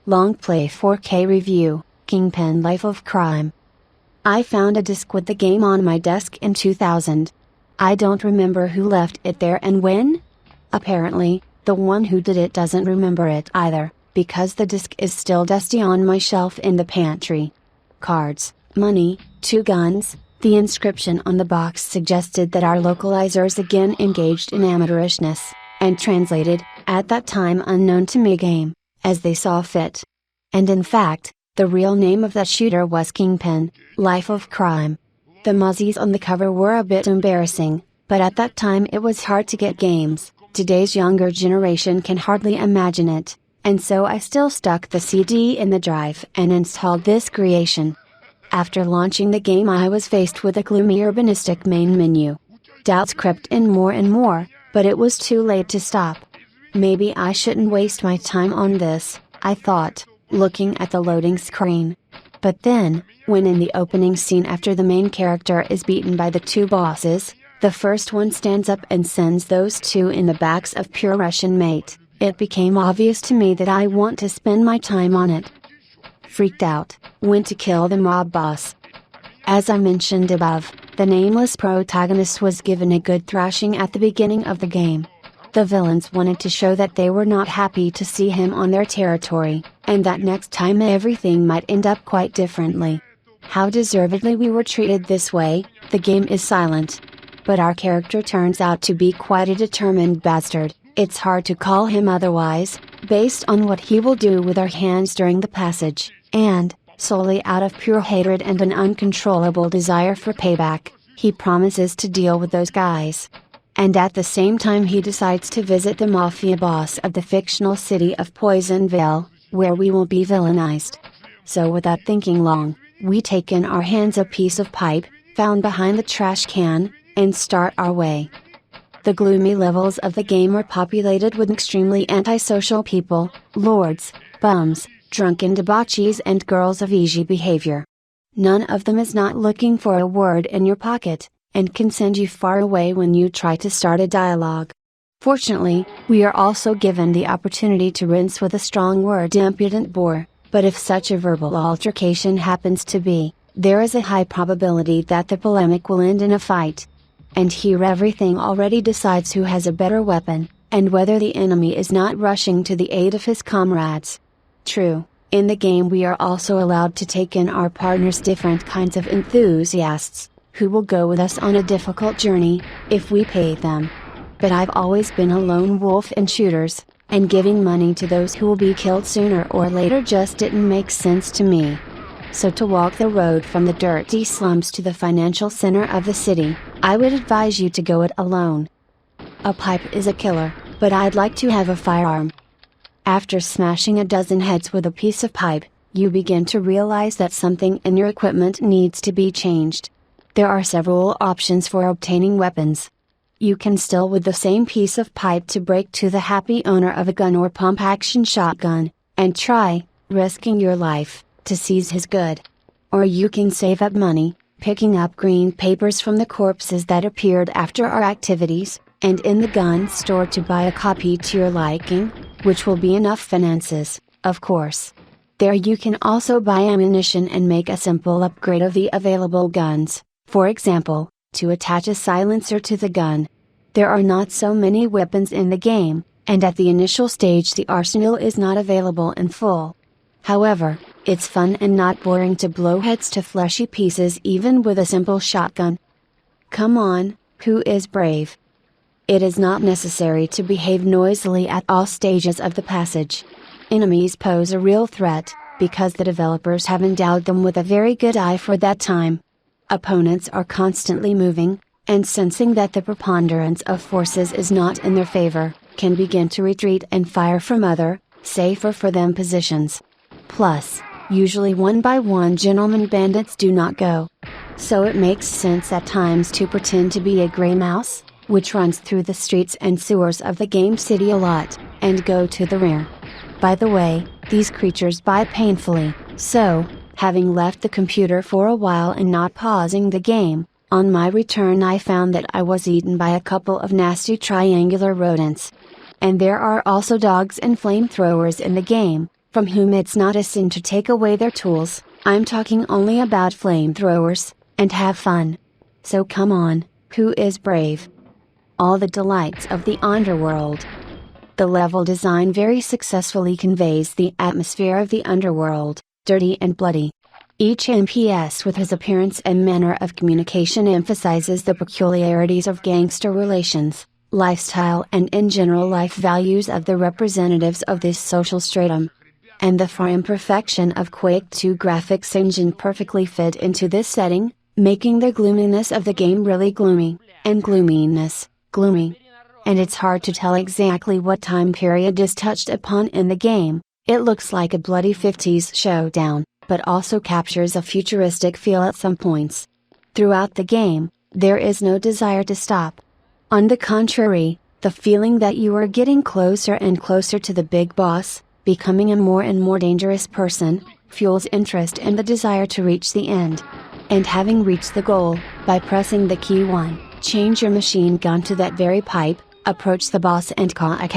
Longplay 4K Review, Kingpin Life of Crime. I found a disc with the game on my desk in 2000. I don't remember who left it there and when. Apparently, the one who did it doesn't remember it either, because the disc is still dusty on my shelf in the pantry. Cards, money, 2 guns. The inscription on the box suggested that our localizers again engaged in amateurishness, and translated, at that time unknown to me, game, as they saw fit. And in fact, the real name of that shooter was Kingpin, Life of Crime. The muzzies on the cover were a bit embarrassing, but at that time it was hard to get games. Today's younger generation can hardly imagine it, and so I still stuck the CD in the drive and installed this creation. After launching the game, I was faced with a gloomy urbanistic main menu. Doubts crept in more and more, but it was too late to stop. Maybe I shouldn't waste my time on this, I thought, looking at the loading screen. But then, when in the opening scene after the main character is beaten by the 2 bosses, the first one stands up and sends those 2 in the backs of pure Russian mate, it became obvious to me that I want to spend my time on it. Freaked out, went to kill the mob boss. As I mentioned above, the nameless protagonist was given a good thrashing at the beginning of the game. The villains wanted to show that they were not happy to see him on their territory, and that next time everything might end up quite differently. How deservedly we were treated this way, the game is silent. But our character turns out to be quite a determined bastard, it's hard to call him otherwise, based on what he will do with our hands during the passage, and, solely out of pure hatred and an uncontrollable desire for payback, he promises to deal with those guys. And at the same time he decides to visit the mafia boss of the fictional city of Poisonville, where we will be villainized. So without thinking long, we take in our hands a piece of pipe, found behind the trash can, and start our way. The gloomy levels of the game are populated with extremely antisocial people, lords, bums, drunken debauchees and girls of easy behavior. None of them is not looking for a word in your pocket, and can send you far away when you try to start a dialogue. Fortunately, we are also given the opportunity to rinse with a strong word impudent bore, but if such a verbal altercation happens to be, there is a high probability that the polemic will end in a fight. And here everything already decides who has a better weapon, and whether the enemy is not rushing to the aid of his comrades. True, in the game we are also allowed to take in our partner's different kinds of enthusiasts, who will go with us on a difficult journey, if we pay them. But I've always been a lone wolf in shooters, and giving money to those who will be killed sooner or later just didn't make sense to me. So to walk the road from the dirty slums to the financial center of the city, I would advise you to go it alone. A pipe is a killer, but I'd like to have a firearm. After smashing a dozen heads with a piece of pipe, you begin to realize that something in your equipment needs to be changed. There are several options for obtaining weapons. You can still with the same piece of pipe to break to the happy owner of a gun or pump-action shotgun, and try, risking your life, to seize his good. Or you can save up money, picking up green papers from the corpses that appeared after our activities, and in the gun store to buy a copy to your liking, which will be enough finances, of course. There you can also buy ammunition and make a simple upgrade of the available guns. For example, to attach a silencer to the gun. There are not so many weapons in the game, and at the initial stage the arsenal is not available in full. However, it's fun and not boring to blow heads to fleshy pieces even with a simple shotgun. Come on, who is brave? It is not necessary to behave noisily at all stages of the passage. Enemies pose a real threat, because the developers have endowed them with a very good eye for that time. Opponents are constantly moving, and sensing that the preponderance of forces is not in their favor, can begin to retreat and fire from other, safer for them positions. Plus, usually one by one gentlemen bandits do not go. So it makes sense at times to pretend to be a gray mouse, which runs through the streets and sewers of the game city a lot, and go to the rear. By the way, these creatures bite painfully, so, having left the computer for a while and not pausing the game, on my return I found that I was eaten by a couple of nasty triangular rodents. And there are also dogs and flamethrowers in the game, from whom it's not a sin to take away their tools. I'm talking only about flamethrowers, and have fun. So come on, who is brave? All the delights of the underworld. The level design very successfully conveys the atmosphere of the underworld, dirty and bloody. Each NPS with his appearance and manner of communication emphasizes the peculiarities of gangster relations, lifestyle and in general life values of the representatives of this social stratum. And the far imperfection of Quake 2 graphics engine perfectly fit into this setting, making the gloominess of the game really gloomy, and gloominess, gloomy. And it's hard to tell exactly what time period is touched upon in the game. It looks like a bloody 50s showdown, but also captures a futuristic feel at some points. Throughout the game, there is no desire to stop. On the contrary, the feeling that you are getting closer and closer to the big boss, becoming a more and more dangerous person, fuels interest and the desire to reach the end. And having reached the goal, by pressing the key 1, change your machine gun to that very pipe, approach the boss and call a